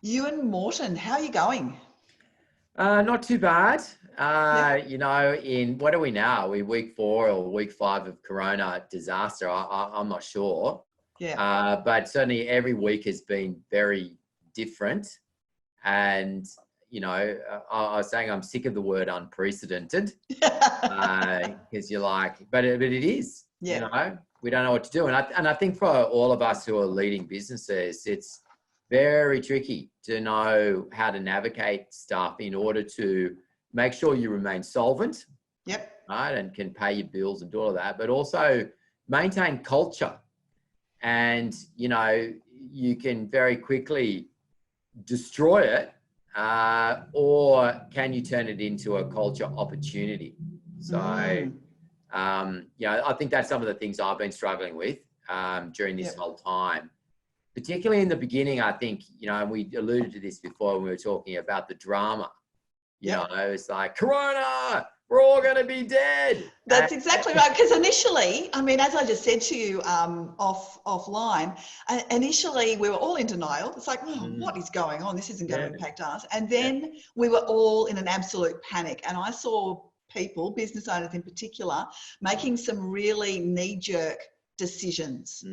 Ewan, Morton, how are you going? Not too bad. Yeah, In what are we now? Are we week 4 or week 5 of Corona disaster? I'm not sure. yeah. But certainly every week has been very different. And, I was saying I'm sick of the word unprecedented because you're like, but it is, Yeah, we don't know what to do. And I think for all of us who are leading businesses, it's very tricky to know how to navigate stuff in order to make sure you remain solvent, yep, right, and can pay your bills and do all of that, but also maintain culture. And, you can very quickly destroy it, or can you turn it into a culture opportunity? So, I think that's some of the things I've been struggling with during this yep. whole time. Particularly in the beginning, I think, and we alluded to this before when we were talking about the drama. It's like, Corona, we're all going to be dead. That's exactly right. Because initially, I mean, as I just said to you offline, initially we were all in denial. It's like, oh, what is going on? This isn't going to impact us. And then we were all in an absolute panic. And I saw people, business owners in particular, making some really knee-jerk decisions,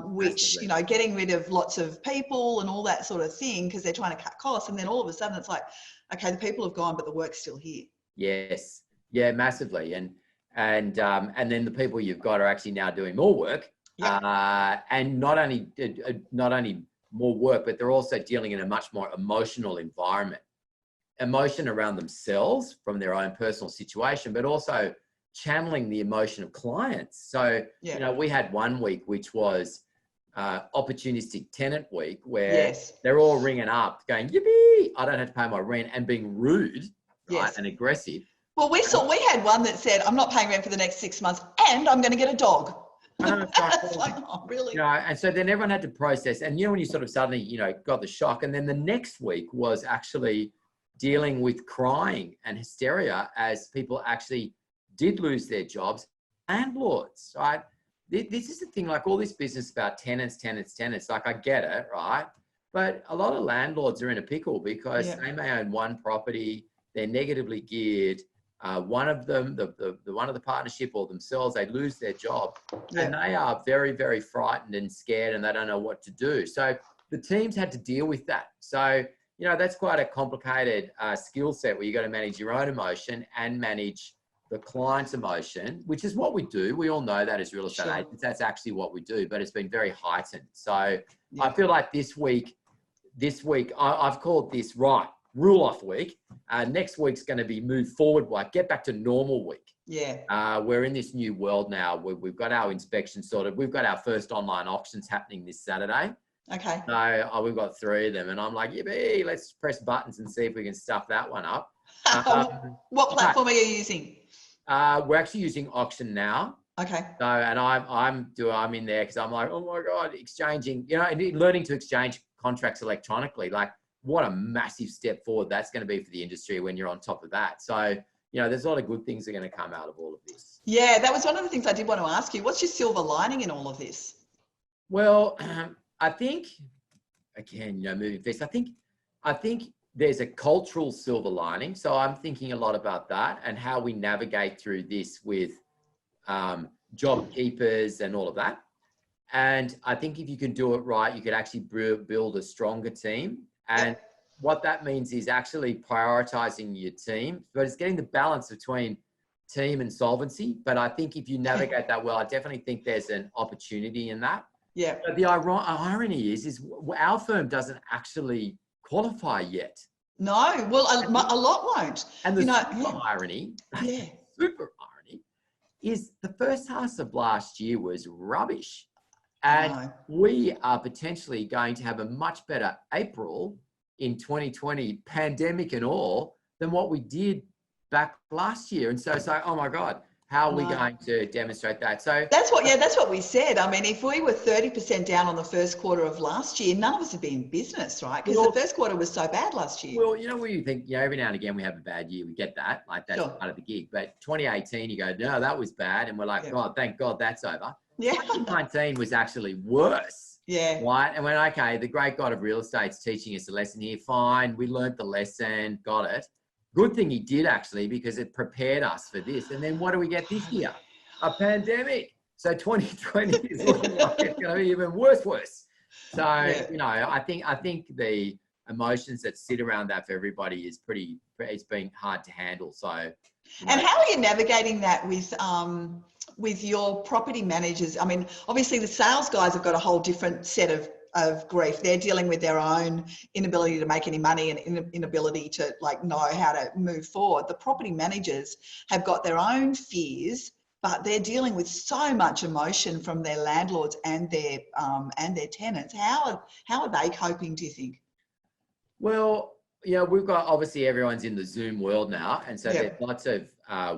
which, getting rid of lots of people and all that sort of thing because they're trying to cut costs. And then all of a sudden it's like, okay, the people have gone, but the work's still here. Yes. Yeah, massively. And then the people you've got are actually now doing more work. Yep. And not only more work, but they're also dealing in a much more emotional environment. Emotion around themselves from their own personal situation, but also channeling the emotion of clients. So, we had one week, which was opportunistic tenant week, where they're all ringing up going, yippee, I don't have to pay my rent, and being rude, right, and aggressive. Well, we had one that said, I'm not paying rent for the next 6 months and I'm going to get a dog. It's like, oh, really? And so then everyone had to process. And, when you sort of suddenly, got the shock. And then the next week was actually dealing with crying and hysteria as people actually did lose their jobs. Landlords, right? This is the thing, like all this business about tenants, like I get it, right? But a lot of landlords are in a pickle because they may own one property, they're negatively geared. One of them, the one of the partnership or themselves, they lose their job and they are very, very frightened and scared and they don't know what to do. So the teams had to deal with that. So, that's quite a complicated skill set where you got to manage your own emotion and manage the client's emotion, which is what we do. We all know that as real estate agents, that's actually what we do, but it's been very heightened. So I feel like this week, I've called this rule off week. Next week's going to be move forward, like get back to normal week. We're in this new world now where we've got our inspection sorted. We've got our first online auctions happening this Saturday. Okay. So we've got 3 of them and I'm like, yippee, let's press buttons and see if we can stuff that one up. What platform are you using? We're actually using Auction Now. Okay. So, and I'm in there because I'm like, oh my God, exchanging, and learning to exchange contracts electronically. Like, what a massive step forward that's going to be for the industry when you're on top of that. So, there's a lot of good things that are going to come out of all of this. Yeah, that was one of the things I did want to ask you. What's your silver lining in all of this? Well, I think, again, moving fast, I think there's a cultural silver lining. So I'm thinking a lot about that and how we navigate through this with job keepers and all of that. And I think if you can do it right, you could actually build a stronger team. And what that means is actually prioritizing your team, but it's getting the balance between team and solvency. But I think if you navigate that well, I definitely think there's an opportunity in that. Yeah. But the irony is our firm doesn't actually qualify yet. No, well, a lot won't. And the irony, super irony, is the first half of last year was rubbish. And we are potentially going to have a much better April in 2020, pandemic and all, than what we did back last year. And so it's like, oh my God, how are we going to demonstrate that? So that's what we said. I mean, if we were 30% down on the first quarter of last year, none of us would be in business, right? Because the first quarter was so bad last year. Well, where you think, every now and again we have a bad year, we get that, like that's part of the gig. But 2018, you go, no, that was bad. And we're like, God, thank God that's over. 2019 was actually worse. Yeah. Right. And went, okay, the great God of real estate's teaching us a lesson here. Fine. We learned the lesson, got it. Good thing he did, actually, because it prepared us for this. And then what do we get this year? A pandemic. So 2020 is looking like it's going to be even worse. So, I think the emotions that sit around that for everybody is it's been hard to handle. So, and how are you navigating that with your property managers? I mean, obviously the sales guys have got a whole different set of grief. They're dealing with their own inability to make any money and inability to know how to move forward. The property managers have got their own fears, but they're dealing with so much emotion from their landlords and their tenants. How are they coping, do you think? Well, we've got, obviously everyone's in the Zoom world now. And so there's lots of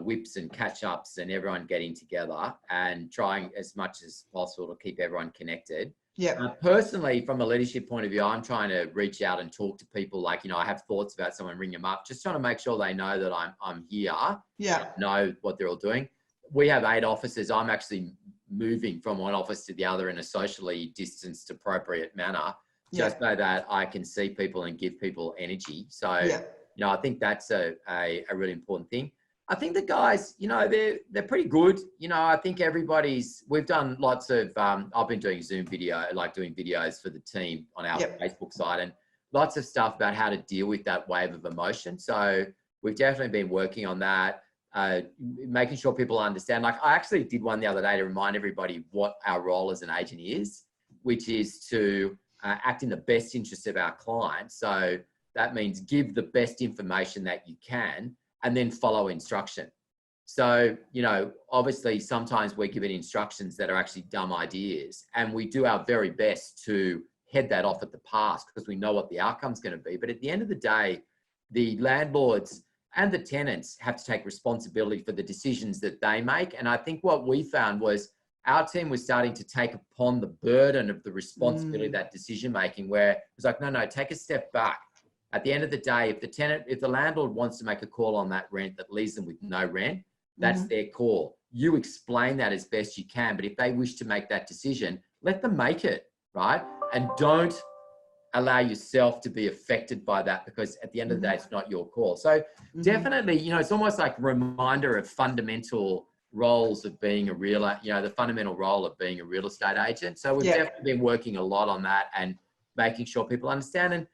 whips and catch-ups and everyone getting together and trying as much as possible to keep everyone connected. Yeah. Personally, from a leadership point of view, I'm trying to reach out and talk to people. I have thoughts about someone, ring them up, just trying to make sure they know that I'm here. Yeah. Know what they're all doing. We have 8 offices. I'm actually moving from one office to the other in a socially distanced, appropriate manner, just so that I can see people and give people energy. So, I think that's a really important thing. I think the guys, they're pretty good. I think we've done lots of, I've been doing Zoom video, doing videos for the team on our Facebook side, and lots of stuff about how to deal with that wave of emotion. So we've definitely been working on that, making sure people understand. I actually did one the other day to remind everybody what our role as an agent is, which is to act in the best interest of our clients. So that means give the best information that you can and then follow instruction. So, obviously sometimes we're given instructions that are actually dumb ideas, and we do our very best to head that off at the pass because we know what the outcome's going to be. But at the end of the day, the landlords and the tenants have to take responsibility for the decisions that they make. And I think what we found was our team was starting to take upon the burden of the responsibility of that decision-making, where it was like, no, take a step back. At the end of the day, if the landlord wants to make a call on that rent that leaves them with no rent, that's their call. You explain that as best you can, but if they wish to make that decision, let them make it, right? And don't allow yourself to be affected by that, because at the end of the day, it's not your call. So definitely, it's almost like a reminder of fundamental roles of being the fundamental role of being a real estate agent. So we've definitely been working a lot on that and making sure people understand. And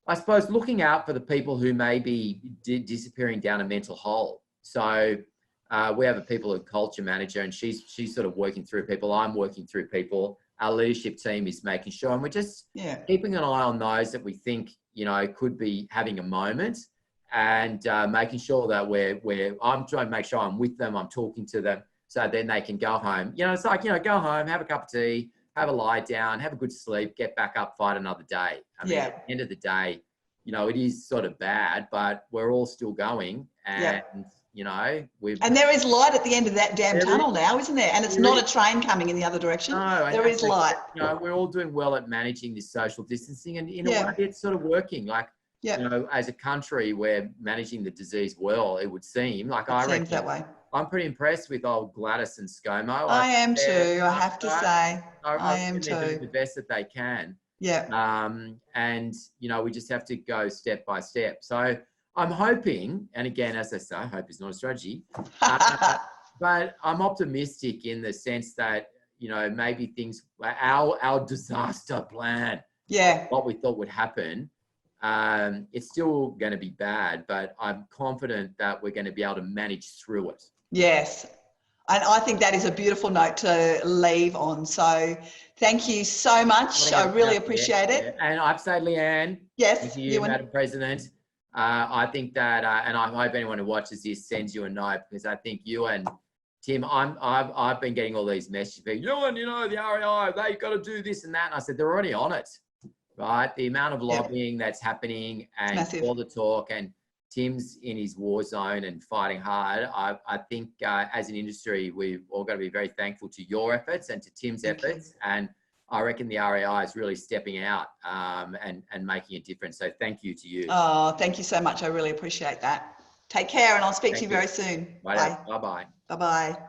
I suppose looking out for the people who may be disappearing down a mental hole. So we have a people and culture manager, and she's sort of working through people. I'm working through people. Our leadership team is making sure, and we're just keeping an eye on those that we think, could be having a moment, and making sure that I'm trying to make sure I'm with them, I'm talking to them, so then they can go home. It's like, go home, have a cup of tea, have a lie down, have a good sleep, get back up, fight another day. I mean, at the end of the day, it is sort of bad, but we're all still going. And, and there is light at the end of that damn tunnel now, isn't there? And it's not a train coming in the other direction. No, there is light. We're all doing well at managing this social distancing, and in a way it's sort of working. As a country, we're managing the disease well, it would seem. I reckon that way. I'm pretty impressed with old Gladys and ScoMo. I am too, I have to say. I am too. They're doing the best that they can. Yeah. And, we just have to go step by step. So I'm hoping, and again, as I say, hope is not a strategy, but I'm optimistic in the sense that, maybe things, our disaster plan, what we thought would happen, it's still going to be bad, but I'm confident that we're going to be able to manage through it. Yes. And I think that is a beautiful note to leave on. So thank you so much. I really appreciate it. And I'd say, Leanne, yes, you, Madam President, I think that, and I hope anyone who watches this sends you a note, because I think you and Tim, I've been getting all these messages, Ewan, the REI, they've got to do this and that. And I said, they're already on it, right? The amount of lobbying that's happening and all the talk, and Tim's in his war zone and fighting hard. I think as an industry, we've all got to be very thankful to your efforts and to Tim's efforts. And I reckon the REI is really stepping out and making a difference. So thank you to you. Oh, thank you so much. I really appreciate that. Take care, and I'll speak to you very soon. Bye. Bye-bye. Bye-bye.